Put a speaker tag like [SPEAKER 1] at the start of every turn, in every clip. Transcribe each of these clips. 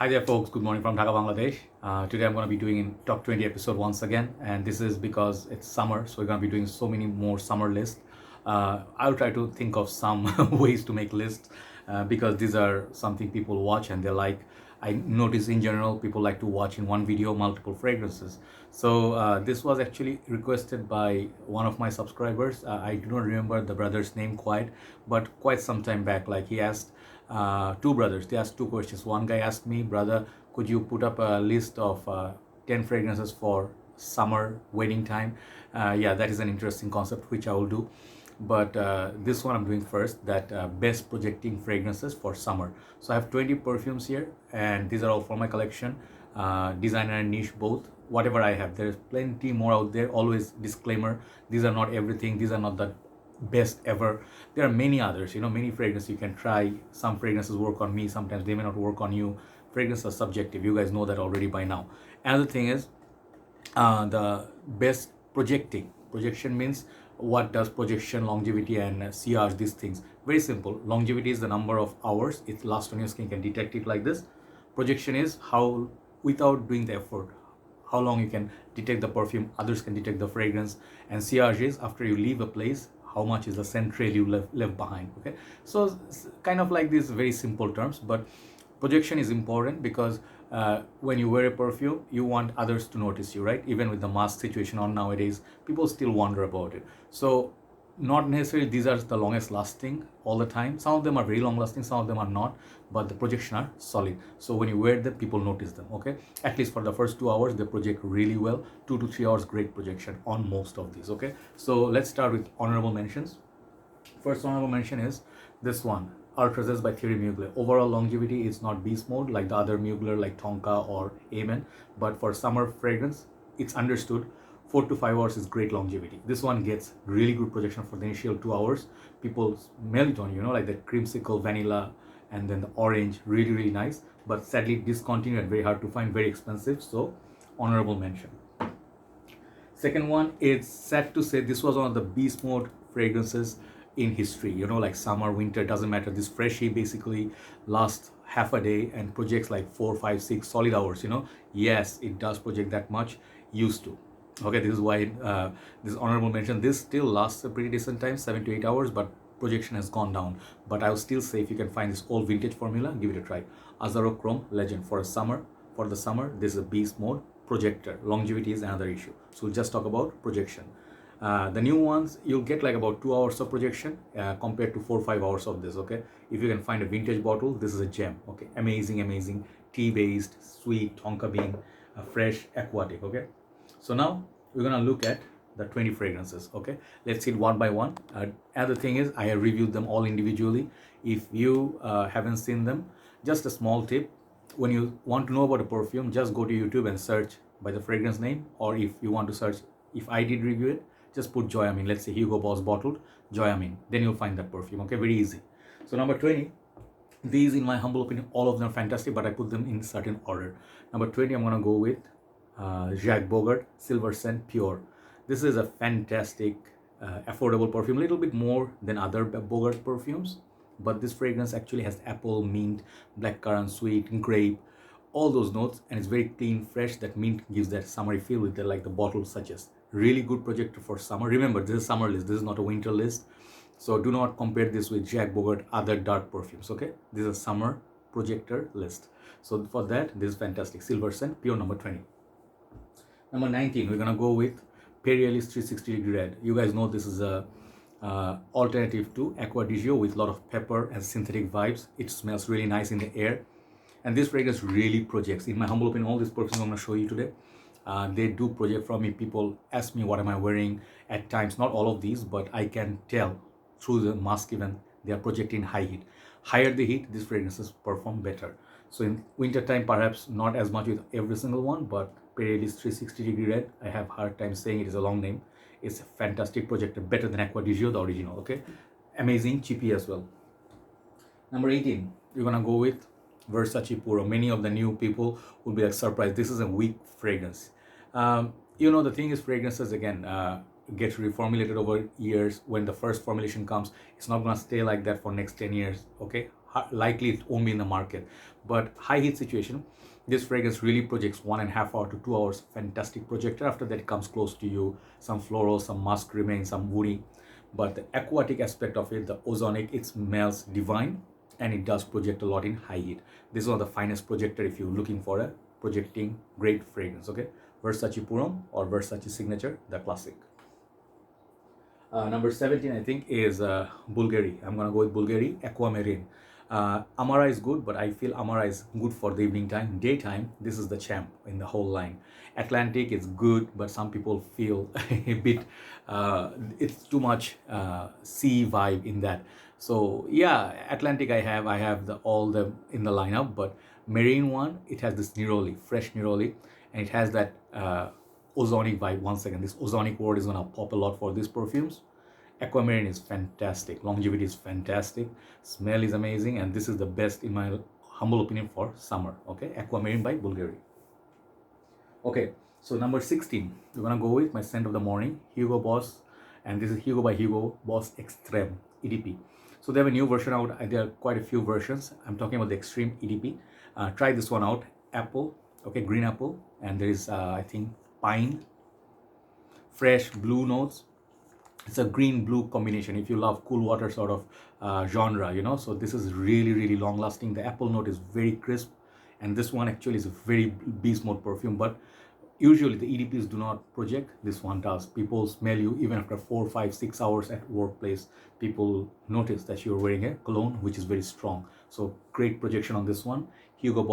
[SPEAKER 1] Hi there folks, good morning from Dhaka, Bangladesh. Today I'm going to be doing in top 20 episode once again, and this is because it's summer, so we're going to be doing so many more summer lists. I'll try to think of some ways to make lists because these are something people watch and they like. I notice in general people like to watch in one video multiple fragrances. So this was actually requested by one of my subscribers. I do not remember the brother's name but quite some time back, like he asked two brothers, they asked two questions. One guy asked me, brother, could you put up a list of 10 fragrances for summer wedding time? Yeah, that is an interesting concept which I will do. But this one I'm doing first, that best projecting fragrances for summer. So I have 20 perfumes here, and these are all for my collection, designer and niche both. Whatever I have, there's plenty more out there. Always disclaimer, these are not everything, these are not the best ever. There are many others, many fragrances you can try. Some fragrances work on me, sometimes they may not work on you. Fragrances are subjective, you guys know that already by now. Another thing is the best projection means what does projection, longevity and CR, these things. Very simple. Longevity is the number of hours it lasts on your skin, can detect it like this. Projection is how, without doing the effort, how long you can detect the perfume, others can detect the fragrance. And CR is after you leave a place, how much is the scent trail you left behind. Okay, so kind of like these very simple terms, but projection is important because when you wear a perfume, you want others to notice you, right? Even with the mask situation on nowadays, people still wonder about it. So not necessarily these are the longest lasting all the time. Some of them are very long lasting, some of them are not, but the projection are solid. So when you wear them, people notice them. Okay, at least for the first 2 hours they project really well. 2 to 3 hours great projection on most of these. Okay, so let's start with honorable mentions. First honorable mention is this one, Ultra Zest by Thierry Mugler. Overall longevity is not beast mode like the other Mugler like Tonka or Amen, but for summer fragrance, it's understood 4 to 5 hours is great longevity. This one gets really good projection for the initial 2 hours. People smell it on you, like the creamsicle, vanilla, and then the orange, really nice. But sadly discontinued and very hard to find, very expensive. So honorable mention. Second one, it's sad to say this was one of the beast mode fragrances in history, like summer, winter, doesn't matter. This Fraiche basically lasts half a day and projects like 4, 5, 6 solid hours. Yes, it does project that much, used to. Okay, this is why this honorable mention. This still lasts a pretty decent time, 7 to 8 hours, but projection has gone down. But I will still say, if you can find this old vintage formula, give it a try. Azzaro Chrome Legend for the summer, this is a beast mode projector. Longevity is another issue, so we'll just talk about projection. The new ones, you'll get like about 2 hours of projection compared to 4 or 5 hours of this. Okay, if you can find a vintage bottle, this is a gem. Okay, amazing tea based, sweet, tonka bean, fresh, aquatic. Okay, so now we're gonna look at the 20 fragrances. Okay, let's see it one by one. Other thing is, I have reviewed them all individually. If you haven't seen them, just a small tip: when you want to know about a perfume, just go to YouTube and search by the fragrance name, or if you want to search, if I did review it, just put Joyamin. Let's say Hugo Boss bottled Joyamin, then you'll find that perfume. Okay, very easy. So number 20, these in my humble opinion, all of them are fantastic, but I put them in certain order. Number 20, I'm gonna go with Jacques Bogart Silverson Pure. This is a fantastic affordable perfume, a little bit more than other Bogart perfumes, but this fragrance actually has apple, mint, blackcurrant, sweet, grape, all those notes, and it's very clean, fresh. That mint gives that summery feel with it, like the bottle suggests. Really good projector for summer. Remember, this is summer list, this is not a winter list, so do not compare this with Jacques Bogart other dark perfumes. Okay, this is a summer projector list. So for that, this is fantastic. Silverson Pure, number 20. Number 19, we're gonna go with Perielis 360 Degree Red. You guys know this is a alternative to Acqua di Gio with a lot of pepper and synthetic vibes. It smells really nice in the air, and this fragrance really projects. In my humble opinion, all these perfumes I'm gonna show you today, they do project from me. People ask me what am I wearing at times, not all of these, but I can tell through the mask even they are projecting high heat. Higher the heat, these fragrances perform better. So in winter time, perhaps not as much with every single one, but Perielis 360 Degree Red, I have hard time saying it is a long name. It's a fantastic projector, better than Acqua di Gio, the original. Okay, amazing, cheapy as well. Number 18, we're gonna go with Versace Puro. Many of the new people will be like surprised. This is a weak fragrance. The thing is, fragrances again get reformulated over years. When the first formulation comes, it's not gonna stay like that for next 10 years. Okay, likely it won't be in the market. But high heat situation, this fragrance really projects 1.5 hour to 2 hours. Fantastic projector. After that, it comes close to you. Some floral, some musk remains, some woody. But the aquatic aspect of it, the ozonic, it smells divine, and it does project a lot in high heat. This is one of the finest projector if you're looking for a projecting great fragrance. Okay, Versace Puro or Versace Signature, the classic. Number 17, I think, is Bulgari. I'm gonna go with Bulgari Aquamarine. Amara is good, but I feel Amara is good for the evening time. Daytime, this is the champ in the whole line. Atlantic is good, but some people feel a bit, it's too much sea vibe in that. So yeah, Atlantic I have all the in the lineup, but Marine one, it has this neroli, fresh neroli, and it has that ozonic vibe. Once again, this ozonic word is gonna pop a lot for these perfumes. Aquamarine is fantastic, longevity is fantastic, smell is amazing, and this is the best in my humble opinion for summer. Okay, Aquamarine by Bulgari. Okay, so number 16, we're gonna go with my scent of the morning, Hugo Boss, and this is Hugo by Hugo Boss Extreme EDP. So they have a new version out. There are quite a few versions. I'm talking about the Extreme EDP. Try this one out. Apple, okay, green apple, and there is I think pine, fresh blue notes. It's a green blue combination if you love cool water sort of genre, you know. So this is really long lasting. The apple note is very crisp, and this one actually is a very beast mode perfume, but usually the EDPs do not project. This one does. People smell you even after 4, 5, 6 hours at workplace. People notice that you're wearing a cologne which is very strong. So great projection on this one. Hugo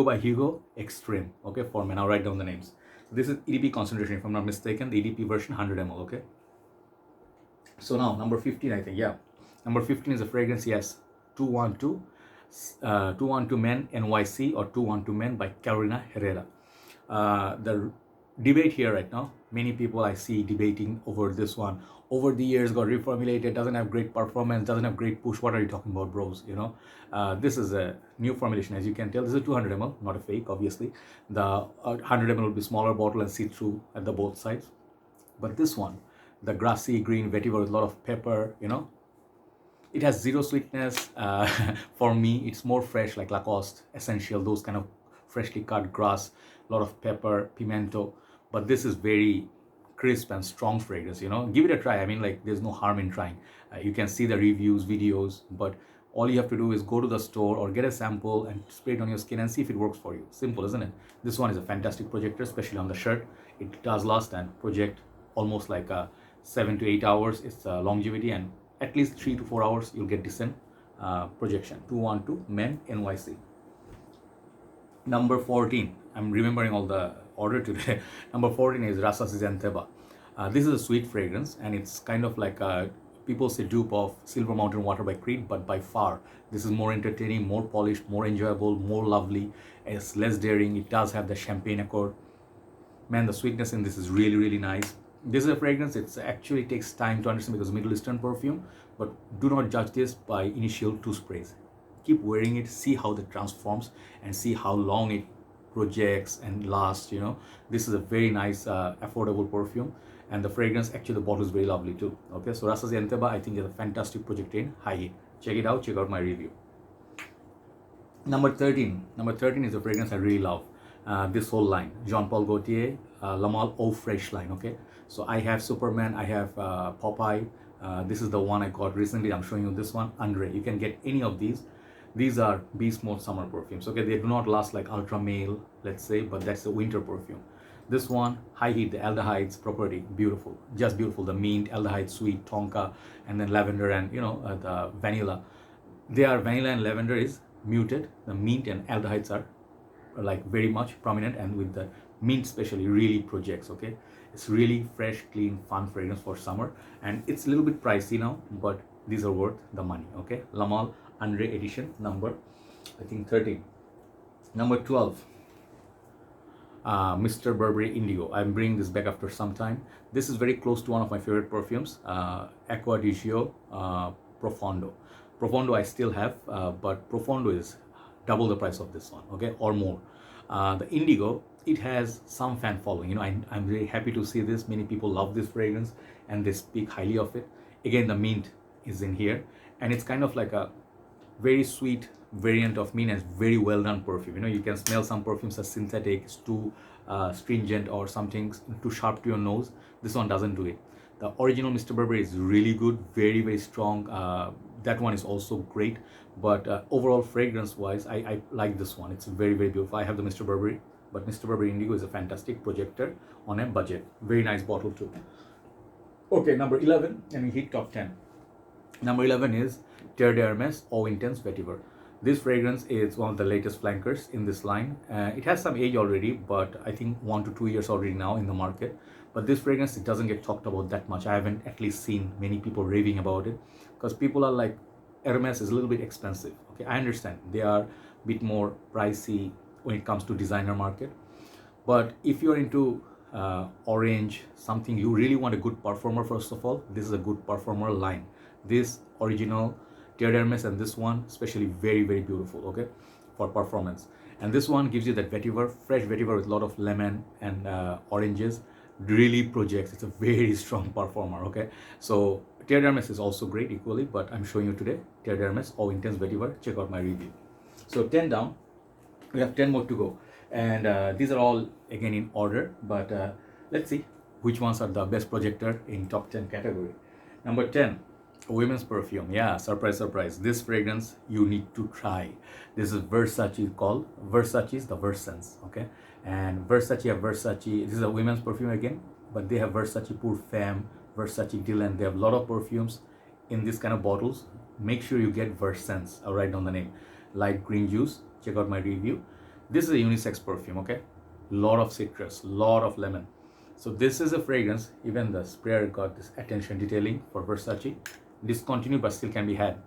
[SPEAKER 1] by Hugo Extreme. Okay, for men. I'll write down the names. So this is EDP concentration, if I'm not mistaken, the EDP version 100 ml. Okay. So now number 15, I think. Yeah, number 15 is a fragrance. Yes, 212 Men NYC or 212 Men by Carolina Herrera. The debate here right now, many people I see debating over this one. Over the years got reformulated, doesn't have great performance, doesn't have great push. What are you talking about, bros? You know, this is a new formulation, as you can tell. This is a 200 ml, not a fake, obviously. The 100 ml will be smaller bottle and see through at the both sides. But this one, the grassy green vetiver with a lot of pepper, you know, it has zero sweetness. For me, it's more fresh, like Lacoste Essential, those kind of freshly cut grass, a lot of pepper, pimento. But this is very crisp and strong fragrance, you know. Give it a try. I mean, like, there's no harm in trying. You can see the reviews, videos, but all you have to do is go to the store or get a sample and spray it on your skin and see if it works for you. Simple, isn't it? This one is a fantastic projector, especially on the shirt. It does last and project almost like 7 to 8 hours. It's longevity, and at least 3 to 4 hours you'll get decent projection. 212 Men NYC. Number 14, I'm remembering all the order today. Number 14 is Rasasi Entebaa. This is a sweet fragrance, and it's kind of like people say dupe of Silver Mountain Water by Creed, but by far this is more entertaining, more polished, more enjoyable, more lovely. It's less daring. It does have the champagne accord. Man, the sweetness in this is really nice. This is a fragrance, it actually takes time to understand because Middle Eastern perfume, but do not judge this by initial 2 sprays. Keep wearing it, see how it transforms, and see how long it projects and lasts, you know. This is a very nice, affordable perfume, and the fragrance, actually the bottle is very lovely too. Okay, so Rasasi Entebaa, I think, is a fantastic projector in high heat. Check it out, check out my review. Number 13 is a fragrance I really love. This whole line, Jean Paul Gaultier, La Male Eau Fraiche line. Okay, so I have Superman, I have Popeye. This is the one I got recently. I'm showing you this one, Andre. You can get any of these. These are beast mode summer perfumes. Okay, they do not last like ultra male, let's say, but that's a winter perfume. This one, high heat, the aldehydes property, beautiful, just beautiful. The mint, aldehyde, sweet, tonka, and then lavender, and you know, the vanilla. They are vanilla and lavender is muted. The mint and aldehydes are like very much prominent, and with the mint especially really projects. Okay, it's really fresh, clean, fun fragrance for summer, and it's a little bit pricey now, but these are worth the money. Okay, La Male Andre edition, number I think 13. Number 12, Mr. Burberry Indigo. I'm bringing this back after some time. This is very close to one of my favorite perfumes, Acqua di Gio Profondo. Profondo I still have, but Profondo is double the price of this one, okay, or more. The Indigo, it has some fan following. You know, I'm very happy to see this. Many people love this fragrance and they speak highly of it. Again, the mint is in here, and it's kind of like a very sweet variant of mint and very well done perfume. You know, you can smell some perfumes as synthetic, it's too stringent or something too sharp to your nose. This one doesn't do it. The original Mr. Burberry is really good, very, very strong. That one is also great, but overall fragrance wise, I like this one. It's very, very beautiful. I have the Mr. Burberry, but Mr. Burberry Indigo is a fantastic projector on a budget. Very nice bottle too. Okay, number 11, and we hit top 10. Number 11 is Terre de Hermes Eau Intense Vetiver. This fragrance is one of the latest flankers in this line. It has some age already, but I think 1 to 2 years already now in the market. But this fragrance, it doesn't get talked about that much. I haven't at least seen many people raving about it, because people are like, Hermes is a little bit expensive. Okay, I understand they are a bit more pricey when it comes to designer market. But if you're into orange, something you really want a good performer, first of all, this is a good performer line. This original Terre de Hermes and this one especially very, very beautiful, okay, for performance. And this one gives you that vetiver, fresh vetiver with a lot of lemon and oranges, really projects. It's a very strong performer, okay. So Terre de Hermes is also great equally, but I'm showing you today Terre de Hermes Eau Intense Vetiver. Check out my review. So 10 down, we have 10 more to go, and these are all again in order, but let's see which ones are the best projector in top 10 category. Number 10, women's perfume. Yeah, surprise, surprise. This fragrance you need to try. This is Versace, called Versace's the Versense, okay. And Versace have Versace. This is a women's perfume again, but they have Versace Pure Femme, Versace Dylan. They have a lot of perfumes in this kind of bottles. Make sure you get Versense. I'll write down the name. Light green juice. Check out my review. This is a unisex perfume, okay. Lot of citrus, lot of lemon. So this is a fragrance. Even the sprayer got this attention detailing for Versace. Discontinued but still can be had.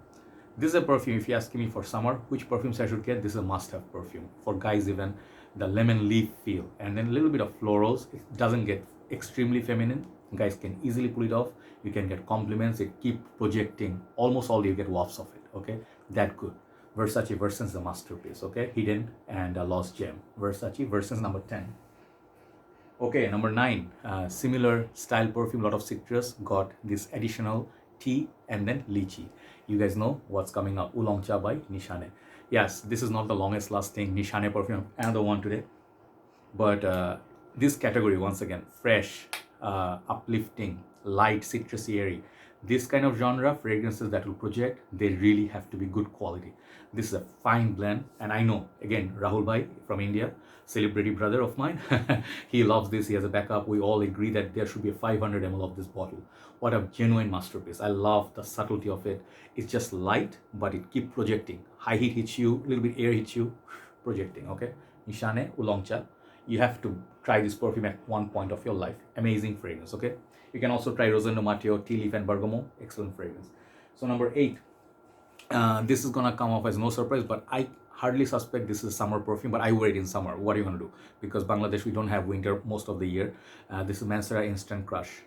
[SPEAKER 1] This is a perfume, if you ask me for summer which perfumes I should get, this is a must-have perfume for guys. Even the lemon leaf feel and then a little bit of florals. It doesn't get extremely feminine. Guys can easily pull it off. You can get compliments. It keep projecting almost all, you get wafts of it, okay. That good. Versace Versense is a masterpiece, okay. Hidden and a lost gem. Versace Versense number 10. Okay, number 9, similar style perfume, lot of citrus, got this additional tea and then lychee. You guys know what's coming up. Wulong Cha by Nishane. Yes, this is not the longest lasting Nishane perfume, another one today, but this category, once again, fresh, uplifting, light, citrusy, airy. This kind of genre fragrances that will project, they really have to be good quality. This is a fine blend, and I know, again, Rahul Bhai from India, celebrity brother of mine, he loves this. He has a backup. We all agree that there should be a 500 ml of this bottle. What a genuine masterpiece. I love the subtlety of it. It's just light, but it keeps projecting. High heat hits you, a little bit air hits you, projecting, okay. Nishane Wulong Cha. You have to try this perfume at one point of your life. Amazing fragrance, okay. You can also try Rosendo Matteo, Tea Leaf and Bergamot. Excellent fragrance. So number 8, this is gonna come off as no surprise, but I hardly suspect this is a summer perfume, but I wear it in summer. What are you gonna do? Because Bangladesh, we don't have winter most of the year. This is Mancera Instant Crush.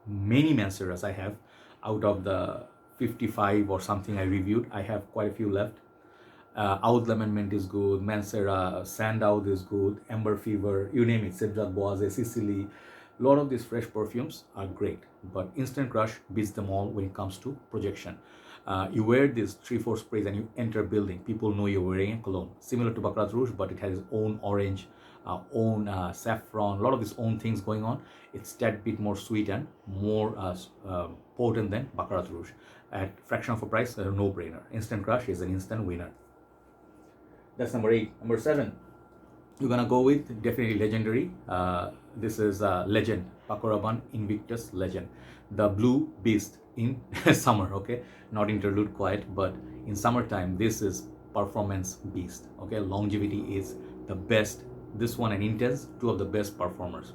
[SPEAKER 1] Many Manceras I have. Out of the 55 or something I reviewed, I have quite a few left. Oud Lemon Mint is good, Mancera, Sandout is good, Amber Fever, you name it, Cedrat Boise, Sicily. A lot of these fresh perfumes are great, but Instant Crush beats them all when it comes to projection. You wear these 3-4 sprays and you enter a building, people know you're wearing a cologne. Similar to Baccarat Rouge, but it has its own orange, own saffron, a lot of these own things going on. It's that bit more sweet and more potent than Baccarat Rouge. At fraction of a price, a no-brainer. Instant Crush is an instant winner. That's number 8. Number 7, you're gonna go with definitely legendary. This is Legend, Paco Rabanne Invictus Legend, the blue beast in summer, okay. Not interlude quiet, but in summertime, this is performance beast, okay. Longevity is the best. This one and Intense, two of the best performers.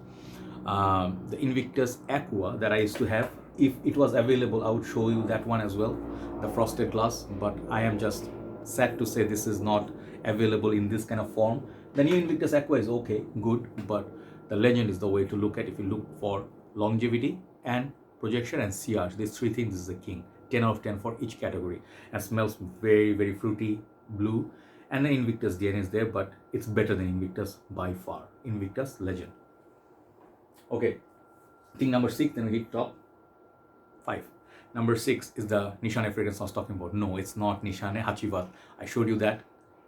[SPEAKER 1] The Invictus Aqua that I used to have, if it was available, I would show you that one as well, the frosted glass, but I am just sad to say this is not available in this kind of form. The new Invictus Aqua is okay, good, but the Legend is the way to look at if you look for longevity and projection and CR. These 3 things is the king. 10 out of 10 for each category, and smells very, very fruity, blue. And the Invictus DNA is there, but it's better than Invictus by far. Invictus Legend. Okay, thing number 6, then we hit top 5. Number 6 is the Nishane fragrance I was talking about. No, it's not Nishane Hachivat. I showed you that.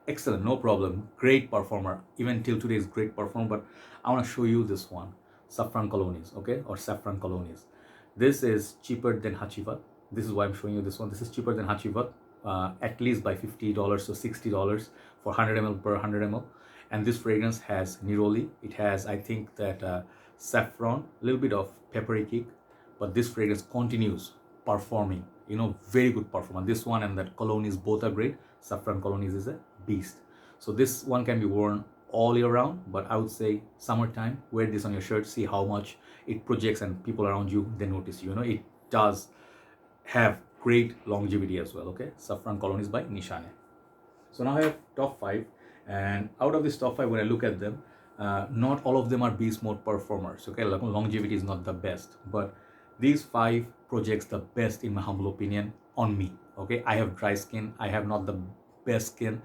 [SPEAKER 1] Excellent, no problem. Great performer. Even till today is great performer. But I want to show you this one, Safran Colognize, okay, or Safran Colognize. This is cheaper than Hachivat. This is why I'm showing you this one. This is cheaper than Hachivat, at least by $50 to $60 for 100 ml per 100 ml. And this fragrance has neroli. It has, I think, that saffron, a little bit of peppery kick, but this fragrance continues performing, you know, very good performance. This one and that Colognize both are great. Safran Colognize is a beast. So this one can be worn all year round, but I would say summertime, wear this on your shirt, see how much it projects, and people around you, they notice you. You know, it does have great longevity as well. Okay, Safran Colognize by Nishane. So now I have top 5, and out of this top 5, when I look at them, not all of them are beast mode performers. Okay, longevity is not the best, but these 5 projects the best in my humble opinion on me. Okay, I have dry skin, I have not the best skin,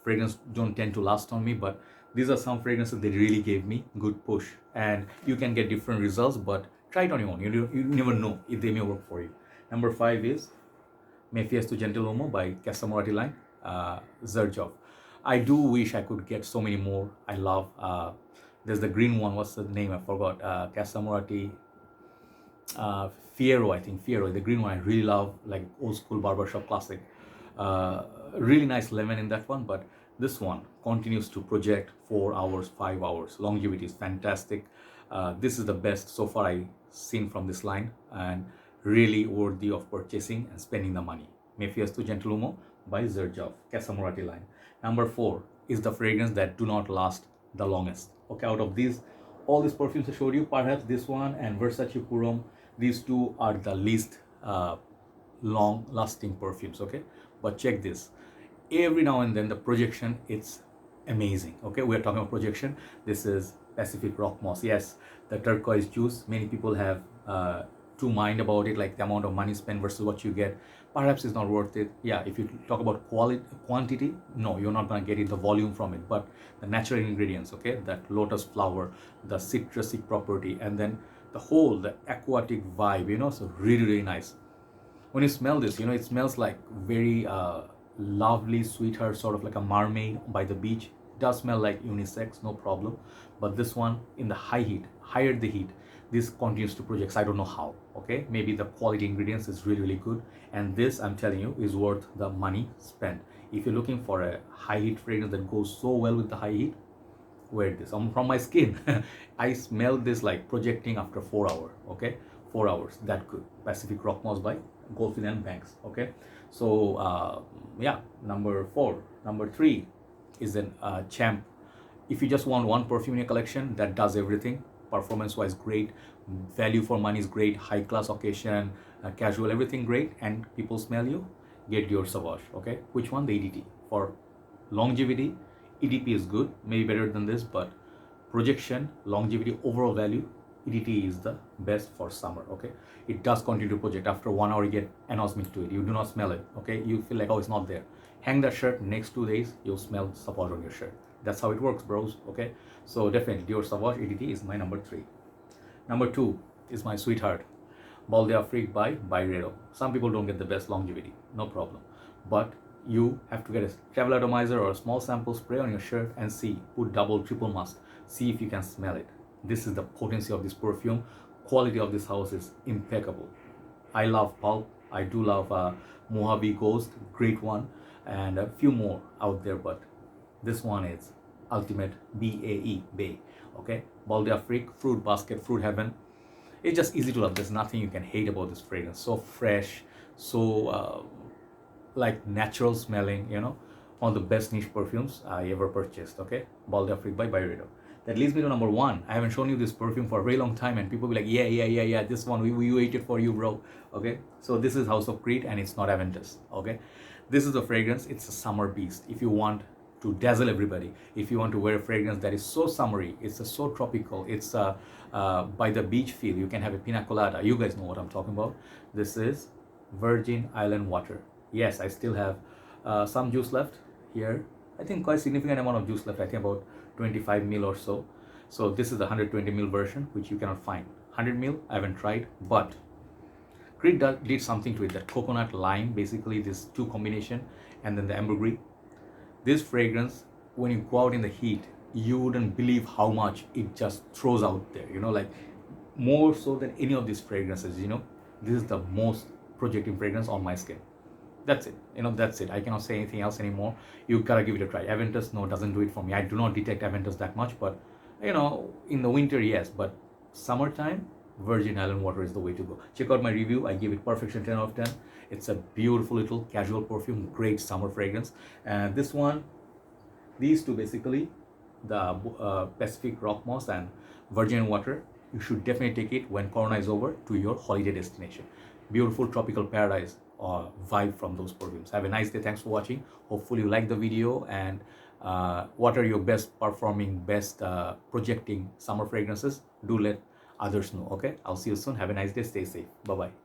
[SPEAKER 1] fragrance don't tend to last on me, but these are some fragrances that really gave me good push, and you can get different results, but try it on your own. You never know if they may work for you. Number 5 is Mefiesto Gentiluomo by Casamorati line, Xerjoff. I do wish I could get so many more. I love, there's the green one, what's the name, I forgot, Casamorati Fiero, I think, Fiero, the green one I really love, like old school barbershop classic. Really nice lemon in that one, but this one continues to project 4 hours, 5 hours. Longevity is fantastic. This is the best so far I've seen from this line, and really worthy of purchasing and spending the money. Mefiesto Gentiluomo by Xerjoff, Casamorati line. Number 4 is the fragrance that do not last the longest. Okay, out of these, all these perfumes I showed you, perhaps this one and Versace Puro, these 2 are the least long lasting perfumes. Okay, but check this. Every now and then the projection, it's amazing. Okay, we are talking about projection. This is Pacific Rock Moss. Yes, the turquoise juice, many people have to mind about it, like the amount of money spent versus what you get. Perhaps it's not worth it. Yeah, if you talk about quantity, no, you're not going to get it, the volume from it, but the natural ingredients, okay, that lotus flower, the citrusy property, and then the aquatic vibe, you know, so really nice. When you smell this, you know, it smells like very lovely sweetheart, sort of like a mermaid by the beach. It does smell like unisex, no problem, but this one in the higher the heat, this continues to project. I don't know how. Okay, maybe the quality ingredients is really good, and this, I'm telling you, is worth the money spent. If you're looking for a high heat fragrance that goes so well with the high heat, wear this. From my skin I smell this like projecting after 4 hours. Okay, 4 hours, that good. Pacific Rock Moss by Goldfield and Banks. Okay, so yeah, number 4. Number 3 is an Champ. If you just want one perfume in your collection that does everything, performance wise great, value for money is great, high class occasion, casual, everything great, and people smell you, get Dior Sauvage. Okay, which one? The EDT. For longevity, EDP is good, maybe better than this, but projection, longevity, overall value, EDT is the best for summer. Okay, it does continue to project. After 1 hour you get anosmic to it, you do not smell it. Okay, you feel like, oh, it's not there. Hang that shirt, next 2 days you'll smell Sauvage on your shirt. That's how it works, bros. Okay, so definitely Dior Sauvage EDT is my number 3. Number 2 is my sweetheart, Bal d'Afrique by Byredo. Some people don't get the best longevity, no problem, but you have to get a travel atomizer or a small sample spray on your shirt and see, put double, triple mask, see if you can smell it. This is the potency of this perfume. Quality of this house is impeccable. I love Pulp, I do love Mojave Ghost, great one, and a few more out there, but this one is ultimate. BAE, Bay. Okay, Bal d'Afrique, Fruit Basket, Fruit Heaven. It's just easy to love. There's nothing you can hate about this fragrance. So fresh, so like natural smelling, you know, one of the best niche perfumes I ever purchased. Okay, Bal d'Afrique by Byredo. That leads me to number 1. I haven't shown you this perfume for a very long time, and people will be like, yeah, this one, we waited for you, bro. Okay, so this is House of Crete, and it's not Aventus. Okay, this is the fragrance. It's a summer beast. If you want to dazzle everybody, if you want to wear a fragrance that is so summery, it's so tropical, it's by the beach feel, you can have a pina colada. You guys know what I'm talking about. This is Virgin Island water. Yes, I still have some juice left here. I think quite significant amount of juice left. I think about 25 ml or so. So this is the 120 ml version, which you cannot find. 100 ml I haven't tried, but Creed did something to it, that coconut lime, basically this two combination, and then the ambergris. This fragrance, when you go out in the heat, you wouldn't believe how much it just throws out there, you know, like more so than any of these fragrances, you know. This is the most projecting fragrance on my skin. That's it, you know, that's it. I cannot say anything else anymore. You gotta give it a try. Aventus, no, doesn't do it for me. I do not detect Aventus that much, but you know, in the winter, yes, but summertime, virgin island water is the way to go. Check out my review. I give it perfection 10 out of 10. It's a beautiful little casual perfume, great summer fragrance. And this one, these two basically, the Pacific Rock Moss and Virgin Water, you should definitely take it when Corona is over to your holiday destination. Beautiful tropical paradise vibe from those perfumes. Have a nice day. Thanks for watching. Hopefully you like the video, and what are your best performing, best projecting summer fragrances? Do let others know. Okay, I'll see you soon. Have a nice day. Stay safe. Bye bye.